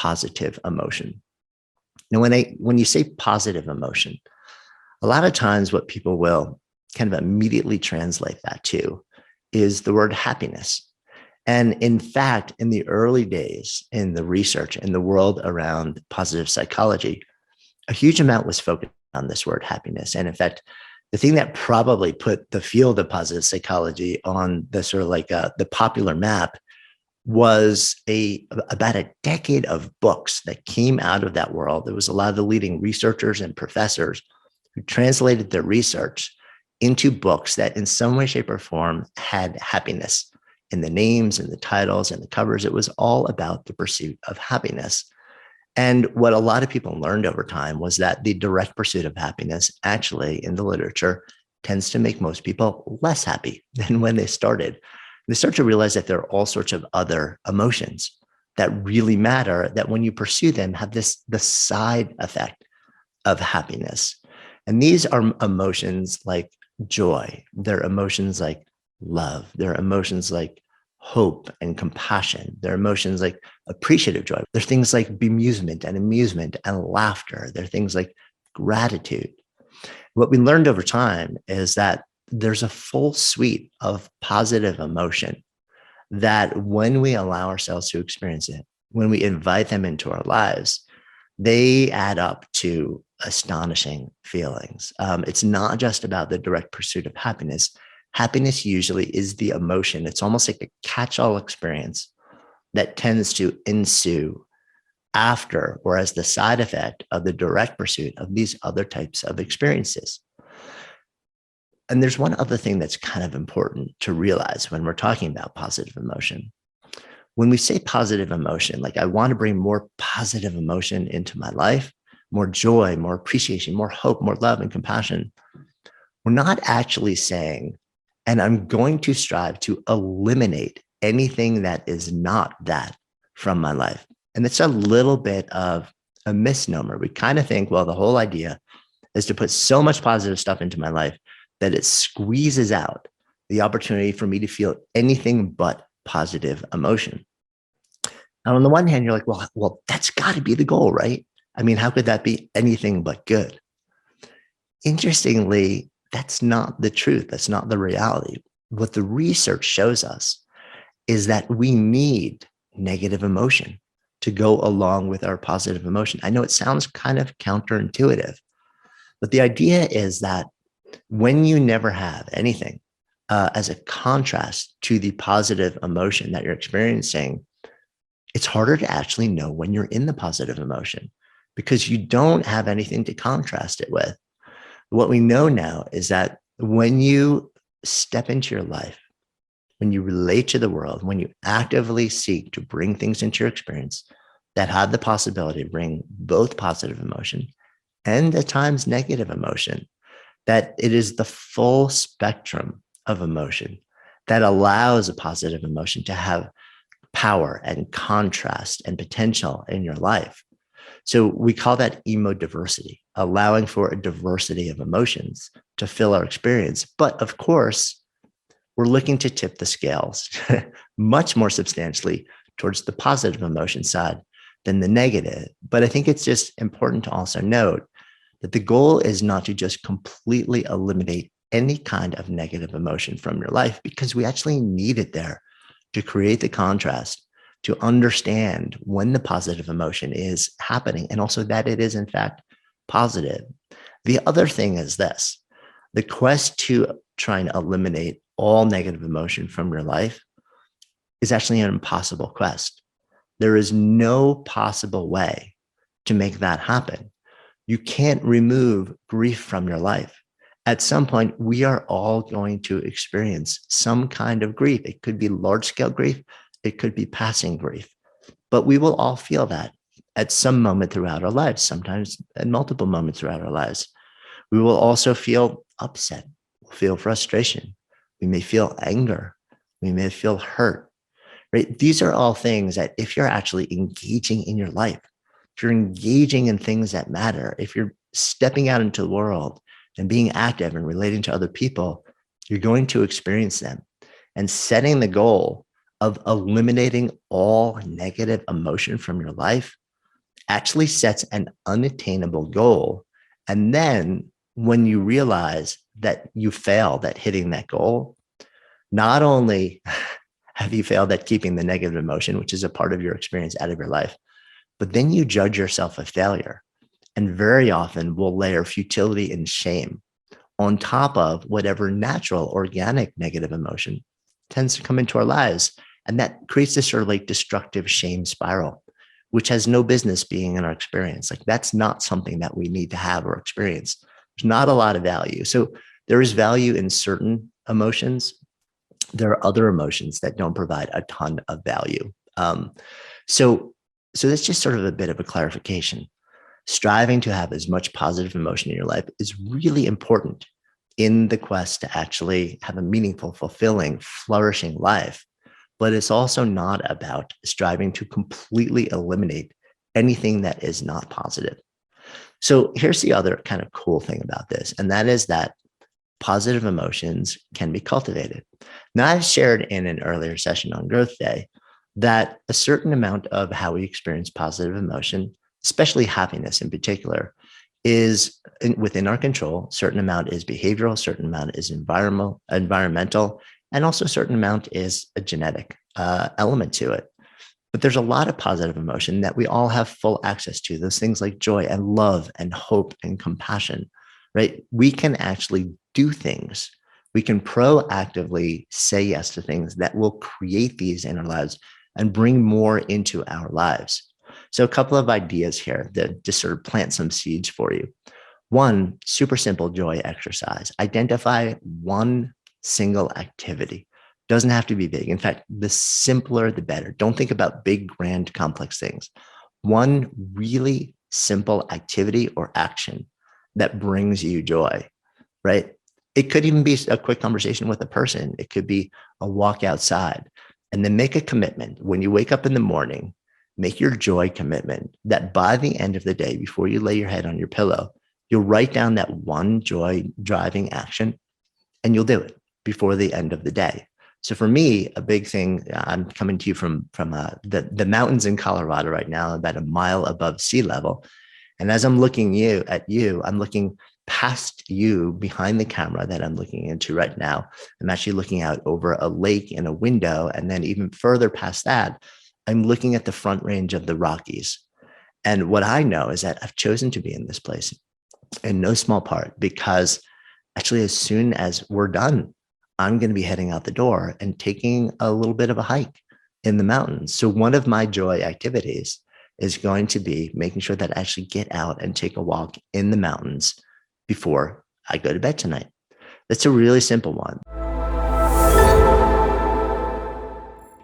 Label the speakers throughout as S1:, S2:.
S1: positive emotion. Now, when you say positive emotion, a lot of times what people will kind of immediately translate that to is the word happiness. And in fact, in the early days in the research in the world around positive psychology, a huge amount was focused on this word happiness. And in fact, the thing that probably put the field of positive psychology on the sort of like the popular map was about a decade of books that came out of that world. There was a lot of the leading researchers and professors who translated their research into books that in some way, shape, or form had happiness in the names and the titles and the covers. It was all about the pursuit of happiness. And what a lot of people learned over time was that the direct pursuit of happiness actually in the literature tends to make most people less happy than when they started. They start to realize that there are all sorts of other emotions that really matter, that when you pursue them have the side effect of happiness. And these are emotions like joy. They're emotions like love. They're emotions like hope and compassion. They're emotions like appreciative joy. They're things like bemusement and amusement and laughter. They're things like gratitude. What we learned over time is that there's a full suite of positive emotion that when we allow ourselves to experience it, when we invite them into our lives, they add up to astonishing feelings. It's not just about the direct pursuit of happiness. Happiness usually is the emotion. It's almost like a catch-all experience that tends to ensue after or as the side effect of the direct pursuit of these other types of experiences. And there's one other thing that's kind of important to realize when we're talking about positive emotion. When we say positive emotion, like I want to bring more positive emotion into my life, more joy, more appreciation, more hope, more love and compassion, we're not actually saying, and I'm going to strive to eliminate anything that is not that from my life. And it's a little bit of a misnomer. We kind of think, well, the whole idea is to put so much positive stuff into my life that it squeezes out the opportunity for me to feel anything but positive emotion. And on the one hand, you're like, well, that's got to be the goal, right? I mean, how could that be anything but good? Interestingly, that's not the truth. That's not the reality. What the research shows us is that we need negative emotion to go along with our positive emotion. I know it sounds kind of counterintuitive, but the idea is that when you never have anything as a contrast to the positive emotion that you're experiencing, it's harder to actually know when you're in the positive emotion because you don't have anything to contrast it with. What we know now is that when you step into your life, when you relate to the world, when you actively seek to bring things into your experience that have the possibility to bring both positive emotion and at times negative emotion, that it is the full spectrum of emotion that allows a positive emotion to have power and contrast and potential in your life. So we call that emo-diversity, allowing for a diversity of emotions to fill our experience. But of course, we're looking to tip the scales much more substantially towards the positive emotion side than the negative. But I think it's just important to also note that the goal is not to just completely eliminate any kind of negative emotion from your life, because we actually need it there to create the contrast, to understand when the positive emotion is happening, and also that it is in fact positive. The other thing is this: the quest to try and eliminate all negative emotion from your life is actually an impossible quest. There is no possible way to make that happen. You can't remove grief from your life. At some point, we are all going to experience some kind of grief. It could be large-scale grief. It could be passing grief. But we will all feel that at some moment throughout our lives, sometimes at multiple moments throughout our lives. We will also feel upset. We'll feel frustration. We may feel anger. We may feel hurt. Right? These are all things that if you're actually engaging in your life, if you're engaging in things that matter, if you're stepping out into the world and being active and relating to other people, you're going to experience them. And setting the goal of eliminating all negative emotion from your life actually sets an unattainable goal. And then when you realize that you failed at hitting that goal, not only have you failed at keeping the negative emotion, which is a part of your experience, out of your life, but then you judge yourself a failure. And very often we'll layer futility and shame on top of whatever natural, organic negative emotion tends to come into our lives. And that creates this sort of like destructive shame spiral, which has no business being in our experience. Like, that's not something that we need to have or experience. There's not a lot of value. So there is value in certain emotions. There are other emotions that don't provide a ton of value. So that's just sort of a bit of a clarification. Striving to have as much positive emotion in your life is really important in the quest to actually have a meaningful, fulfilling, flourishing life. But it's also not about striving to completely eliminate anything that is not positive. So here's the other kind of cool thing about this, and that is that positive emotions can be cultivated. Now, I've shared in an earlier session on Growth Day that a certain amount of how we experience positive emotion, especially happiness in particular, is within our control. Certain amount is behavioral, certain amount is environmental, and also a certain amount is a genetic element to it. But there's a lot of positive emotion that we all have full access to. Those things like joy and love and hope and compassion, right? We can actually do things. We can proactively say yes to things that will create these in our lives and bring more into our lives. So a couple of ideas here that just sort of plant some seeds for you. One, super simple joy exercise. Identify one single activity. Doesn't have to be big. In fact, the simpler, the better. Don't think about big, grand, complex things. One really simple activity or action that brings you joy, right? It could even be a quick conversation with a person. It could be a walk outside. And then make a commitment. When you wake up in the morning, make your joy commitment that by the end of the day, before you lay your head on your pillow, you'll write down that one joy driving action and you'll do it before the end of the day. So for me, a big thing, I'm coming to you from the mountains in Colorado right now, about a mile above sea level. And as I'm looking at you, I'm looking past you behind the camera that I'm looking into right now. I'm actually looking out over a lake in a window. And then even further past that, I'm looking at the front range of the Rockies. And what I know is that I've chosen to be in this place in no small part because actually, as soon as we're done, I'm going to be heading out the door and taking a little bit of a hike in the mountains. So one of my joy activities is going to be making sure that I actually get out and take a walk in the mountains before I go to bed tonight. That's a really simple one.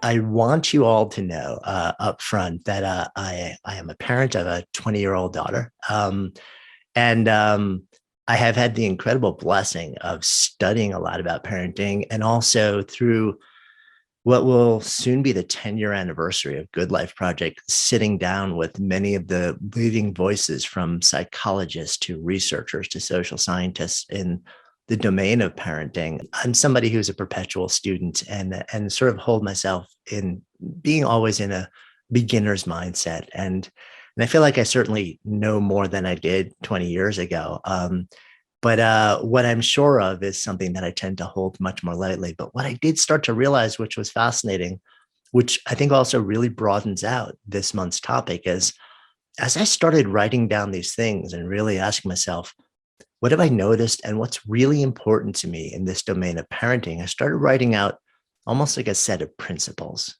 S1: I want you all to know up front that I am a parent of a 20-year-old daughter. And I have had the incredible blessing of studying a lot about parenting, and also through what will soon be the 10-year anniversary of Good Life Project, sitting down with many of the leading voices from psychologists to researchers to social scientists in the domain of parenting. I'm somebody who's a perpetual student and sort of hold myself in being always in a beginner's mindset. And I feel like I certainly know more than I did 20 years ago. But what I'm sure of is something that I tend to hold much more lightly. But what I did start to realize, which was fascinating, which I think also really broadens out this month's topic, is as I started writing down these things and really asking myself, what have I noticed and what's really important to me in this domain of parenting, I started writing out almost like a set of principles.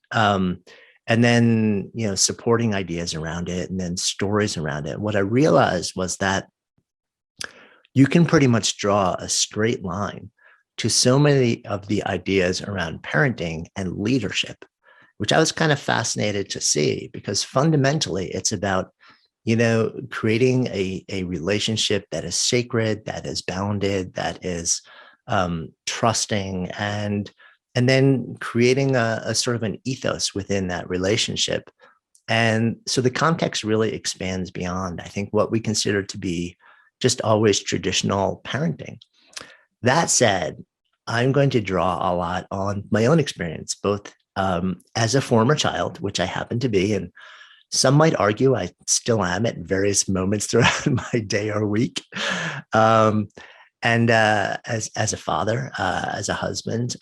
S1: And then, supporting ideas around it and then stories around it. What I realized was that you can pretty much draw a straight line to so many of the ideas around parenting and leadership, which I was kind of fascinated to see, because fundamentally it's about, creating a relationship that is sacred, that is bounded, that is trusting, and then creating a sort of an ethos within that relationship. And so the context really expands beyond, I think, what we consider to be just always traditional parenting. That said, I'm going to draw a lot on my own experience, both as a former child, which I happen to be, and Some might argue I still am at various moments throughout my day or week. Um, and as a father, as a husband,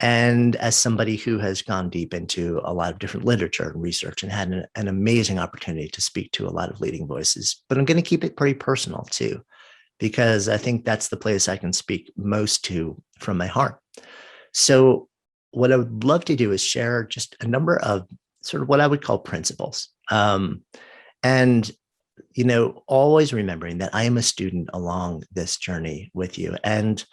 S1: and as somebody who has gone deep into a lot of different literature and research and had an amazing opportunity to speak to a lot of leading voices. But I'm going to keep it pretty personal too, because I think that's the place I can speak most to from my heart. So what I would love to do is share just a number of sort of what I would call principles. And, always remembering that I am a student along this journey with you. And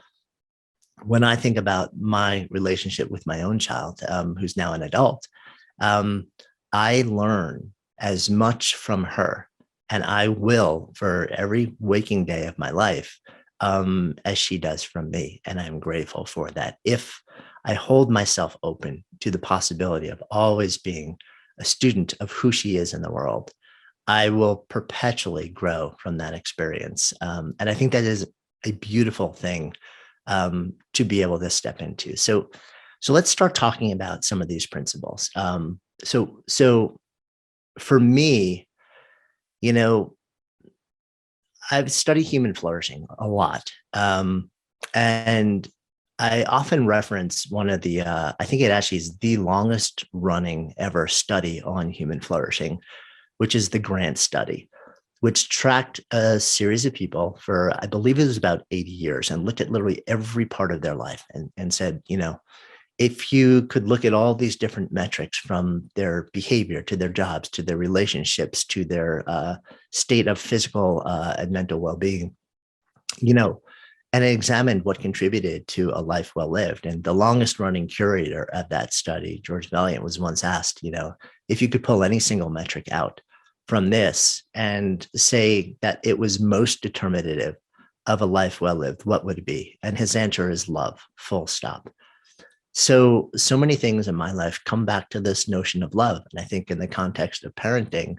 S1: when I think about my relationship with my own child, who's now an adult, I learn as much from her, and I will for every waking day of my life, as she does from me. And I'm grateful for that. If I hold myself open to the possibility of always being a student of who she is in the world, I will perpetually grow from that experience. And I think that is a beautiful thing to be able to step into. So let's start talking about some of these principles. So for me, I've studied human flourishing a lot. And I often reference one of the, I think it actually is the longest running ever study on human flourishing, which is the Grant study, which tracked a series of people for, I believe it was about 80 years, and looked at literally every part of their life and said, if you could look at all these different metrics, from their behavior to their jobs, to their relationships, to their state of physical and mental well-being, and it examined what contributed to a life well lived. And the longest running curator of that study, George Valiant, was once asked, if you could pull any single metric out from this and say that it was most determinative of a life well lived, what would it be? And his answer is love, full stop. So many things in my life come back to this notion of love. And I think in the context of parenting,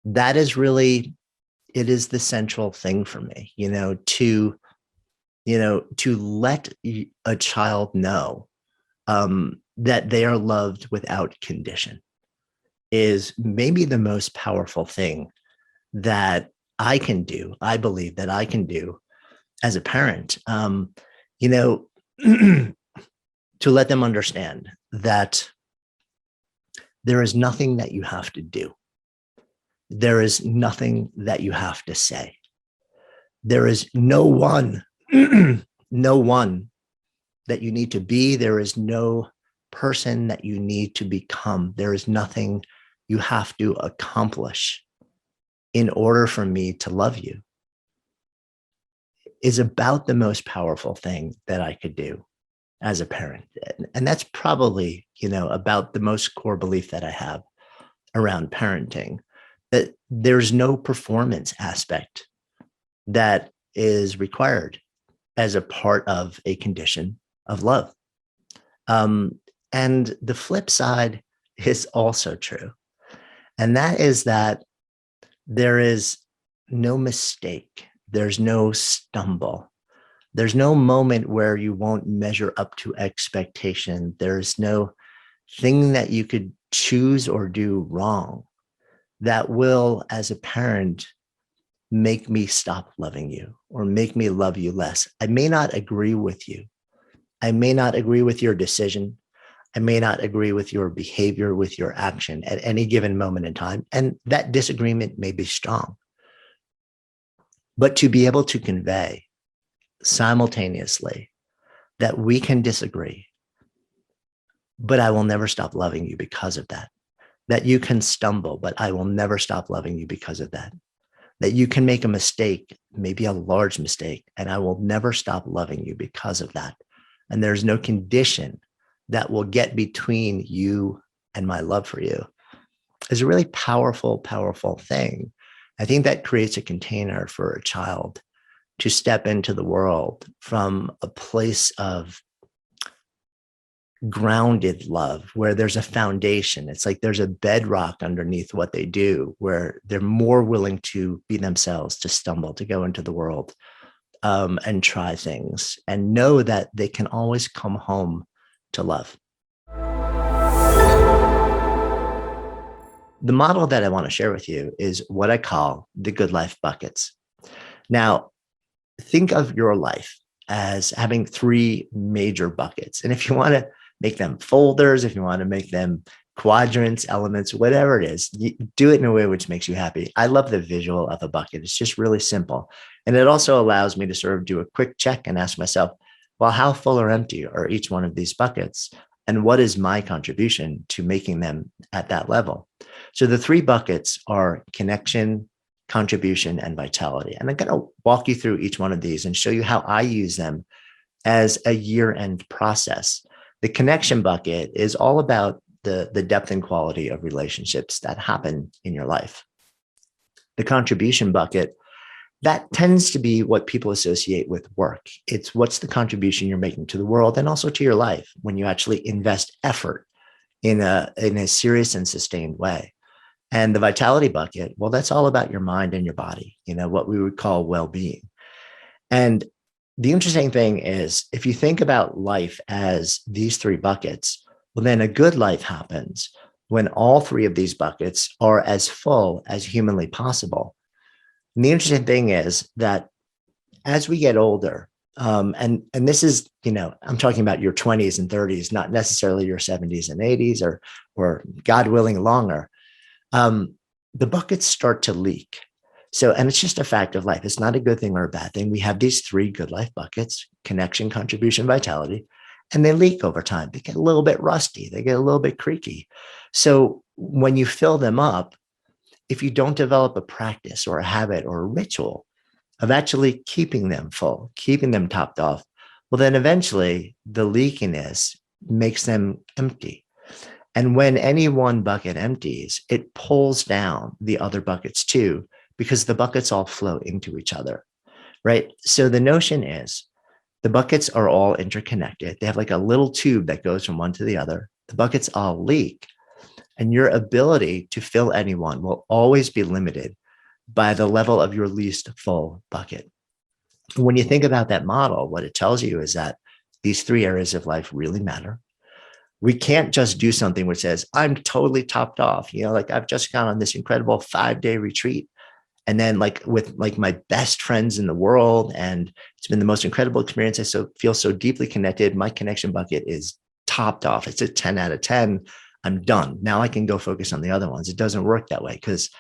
S1: that is really, it is the central thing for me, to let a child know that they are loved without condition is maybe the most powerful thing that I can do. I believe that I can do as a parent, to let them understand that there is nothing that you have to do. There is nothing that you have to say. There is no one, no one that you need to be. There is no person that you need to become. There is nothing you have to accomplish in order for me to love you. Is about the most powerful thing that I could do as a parent. And that's probably, about the most core belief that I have around parenting, that there's no performance aspect that is required as a part of a condition of love. And the flip side is also true. And that is that there is no mistake. There's no stumble. There's no moment where you won't measure up to expectation. There's no thing that you could choose or do wrong that will, as a parent, make me stop loving you or make me love you less. I may not agree with you. I may not agree with your decision. I may not agree with your behavior, with your action at any given moment in time. And that disagreement may be strong. But to be able to convey simultaneously that we can disagree, but I will never stop loving you because of that. That you can stumble, but I will never stop loving you because of that. That you can make a mistake, maybe a large mistake, and I will never stop loving you because of that. And there's no condition that will get between you and my love for you, is a really powerful, powerful thing. I think that creates a container for a child to step into the world from a place of grounded love, where there's a foundation. It's like there's a bedrock underneath what they do, where they're more willing to be themselves, to stumble, to go into the world and try things, and know that they can always come home to love. The model that I want to share with you is what I call the good life buckets. Now, think of your life as having three major buckets. And if you want to make them folders, if you want to make them quadrants, elements, whatever it is, you do it in a way which makes you happy. I love the visual of a bucket. It's just really simple. And it also allows me to sort of do a quick check and ask myself, well, how full or empty are each one of these buckets? And what is my contribution to making them at that level? So the three buckets are connection, contribution, and vitality. And I'm going to walk you through each one of these and show you how I use them as a year-end process. The connection bucket is all about the depth and quality of relationships that happen in your life. The contribution bucket, that tends to be what people associate with work. It's what's the contribution you're making to the world and also to your life when you actually invest effort in a serious and sustained way. And the vitality bucket, well, that's all about your mind and your body, what we would call well-being. And the interesting thing is, if you think about life as these three buckets, well, then a good life happens when all three of these buckets are as full as humanly possible. And the interesting thing is that as we get older, and this is, I'm talking about your 20s and 30s, not necessarily your 70s and 80s or God willing longer, the buckets start to leak. So, and it's just a fact of life. It's not a good thing or a bad thing. We have these three good life buckets: connection, contribution, vitality, and they leak over time. They get a little bit rusty. They get a little bit creaky. So when you fill them up, if you don't develop a practice or a habit or a ritual of actually keeping them full, keeping them topped off, well, then eventually the leakiness makes them empty. And when any one bucket empties, it pulls down the other buckets too, because the buckets all flow into each other, right? So the notion is the buckets are all interconnected. They have like a little tube that goes from one to the other. The buckets all leak, and your ability to fill any one will always be limited by the level of your least full bucket. When you think about that model, what it tells you is that these three areas of life really matter. We can't just do something which says, I'm totally topped off. Like I've just gone on this incredible 5-day retreat. And then with my best friends in the world, and it's been the most incredible experience. I feel so deeply connected. My connection bucket is topped off. It's a 10 out of 10. I'm done. Now I can go focus on the other ones. It doesn't work that way because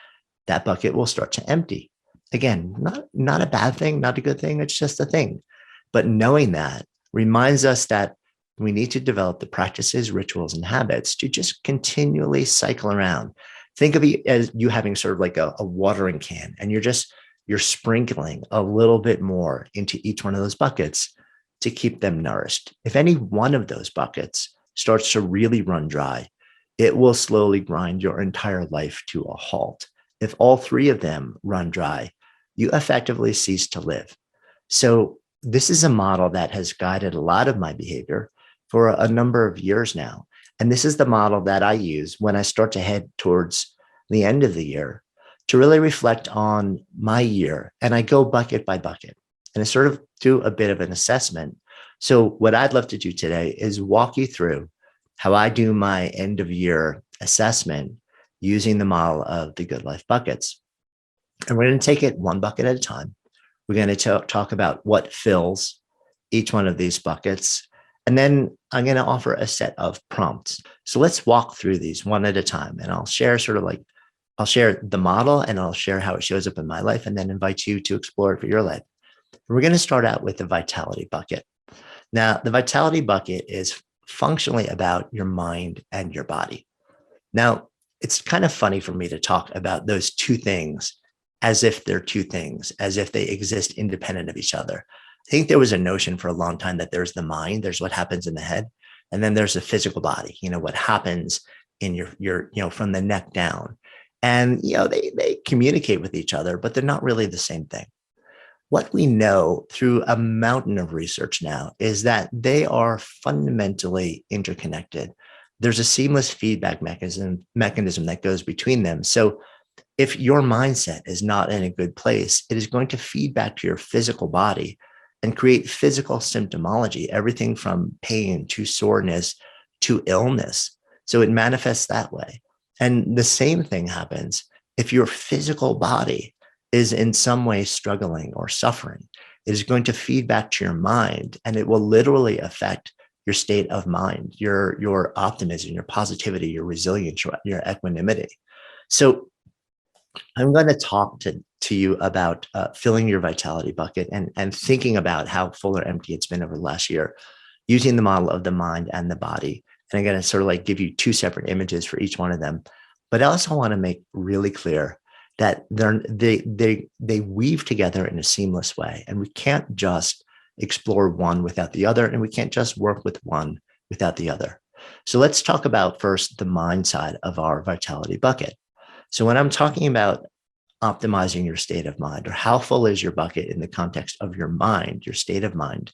S1: that bucket will start to empty. Again, not a bad thing, not a good thing. It's just a thing. But knowing that reminds us that we need to develop the practices, rituals, and habits to just continually cycle around. Think of it as you having sort of like a watering can, and you're sprinkling a little bit more into each one of those buckets to keep them nourished. If any one of those buckets starts to really run dry, it will slowly grind your entire life to a halt. If all three of them run dry, you effectively cease to live. So this is a model that has guided a lot of my behavior for a number of years now. And this is the model that I use when I start to head towards the end of the year to really reflect on my year. And I go bucket by bucket and I sort of do a bit of an assessment. So what I'd love to do today is walk you through how I do my end of year assessment using the model of the good life buckets. And we're going to take it one bucket at a time. We're going to talk about what fills each one of these buckets. And then I'm going to offer a set of prompts. So let's walk through these one at a time. And I'll share I'll share the model and I'll share how it shows up in my life and then invite you to explore it for your life. We're going to start out with the vitality bucket. Now, the vitality bucket is functionally about your mind and your body. Now, it's kind of funny for me to talk about those two things as if they're two things, as if they exist independent of each other. I think there was a notion for a long time that there's the mind, there's what happens in the head, and then there's the physical body, what happens in your from the neck down. And, they communicate with each other, but they're not really the same thing. What we know through a mountain of research now is that they are fundamentally interconnected. There's a seamless feedback mechanism that goes between them. So if your mindset is not in a good place, it is going to feed back to your physical body and create physical symptomology, everything from pain to soreness to illness. So it manifests that way. And the same thing happens if your physical body is in some way struggling or suffering. It is going to feed back to your mind, and it will literally affect your state of mind, your optimism, your positivity, your resilience, your equanimity. So I'm going to talk to you about filling your vitality bucket and thinking about how full or empty it's been over the last year, using the model of the mind and the body. And I'm going to sort of like give you two separate images for each one of them. But I also want to make really clear that they weave together in a seamless way. And we can't just explore one without the other, and we can't just work with one without the other. So let's talk about first the mind side of our vitality bucket. So when I'm talking about optimizing your state of mind, or how full is your bucket in the context of your mind, your state of mind,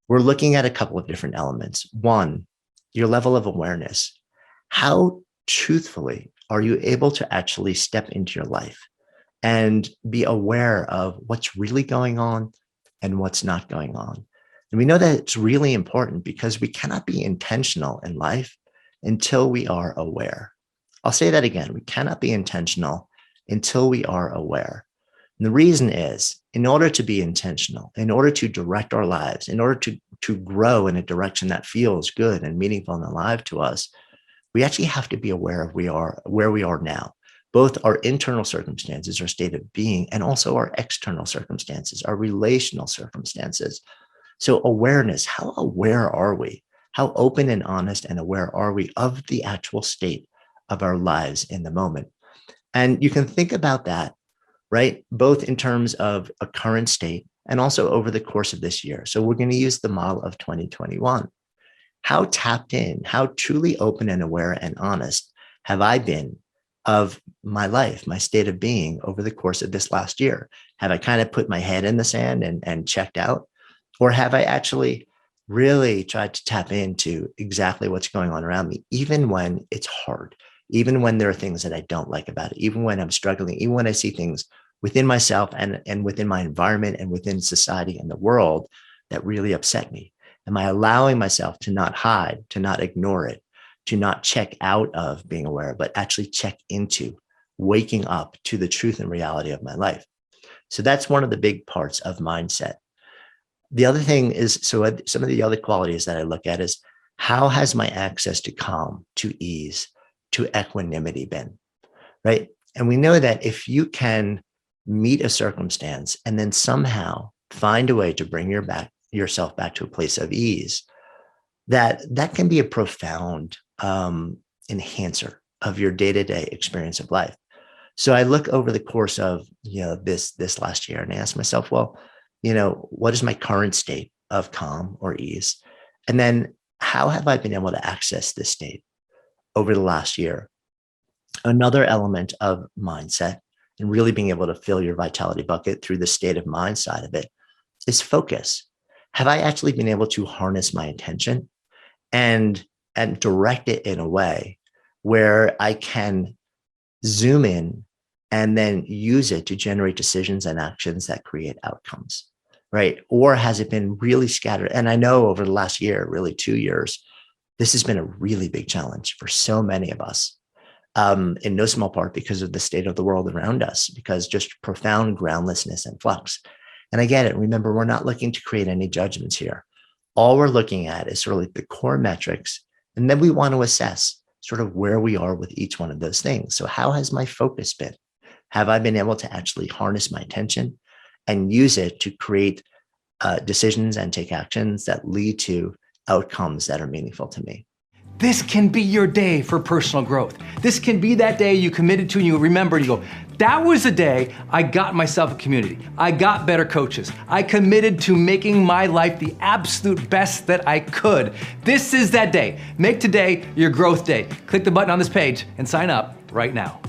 S1: we're looking at a couple of different elements. One, your level of awareness. How truthfully are you able to actually step into your life and be aware of what's really going on and what's not going on? And we know that it's really important because we cannot be intentional in life until we are aware. I'll say that again. We cannot be intentional until we are aware. And the reason is, in order to be intentional, in order to direct our lives, in order to grow in a direction that feels good and meaningful and alive to us, we actually have to be aware of where we are now, both our internal circumstances, our state of being, and also our external circumstances, our relational circumstances. So awareness, how aware are we? How open and honest and aware are we of the actual state of our lives in the moment? And you can think about that, right? Both in terms of a current state and also over the course of this year. So we're going to use the model of 2021. How tapped in, how truly open and aware and honest have I been of my life, my state of being over the course of this last year? Have I kind of put my head in the sand and checked out? Or have I actually really tried to tap into exactly what's going on around me, even when it's hard, even when there are things that I don't like about it, even when I'm struggling, even when I see things within myself and within my environment and within society and the world that really upset me? Am I allowing myself to not hide, to not ignore it, to not check out of being aware, but actually check into waking up to the truth and reality of my life? So that's one of the big parts of mindset. The other thing is, so some of the other qualities that I look at is, how has my access to calm, to ease, to equanimity been, right? And we know that if you can meet a circumstance and then somehow find a way to bring yourself back to a place of ease, that can be a profound enhancer of your day-to-day experience of life. So I look over the course of this last year and I ask myself, well, what is my current state of calm or ease? And then how have I been able to access this state over the last year? Another element of mindset and really being able to fill your vitality bucket through the state of mind side of it is focus. Have I actually been able to harness my attention and direct it in a way where I can zoom in and then use it to generate decisions and actions that create outcomes, right? Or has it been really scattered? And I know over the last year, really 2 years, this has been a really big challenge for so many of us, in no small part because of the state of the world around us, because just profound groundlessness and flux. And I get it. Remember, we're not looking to create any judgments here. All we're looking at is sort of like the core metrics. And then we want to assess sort of where we are with each one of those things. So how has my focus been? Have I been able to actually harness my attention and use it to create decisions and take actions that lead to outcomes that are meaningful to me?
S2: This can be your day for personal growth. This can be that day you committed to and you remember and you go, that was the day I got myself a community. I got better coaches. I committed to making my life the absolute best that I could. This is that day. Make today your growth day. Click the button on this page and sign up right now.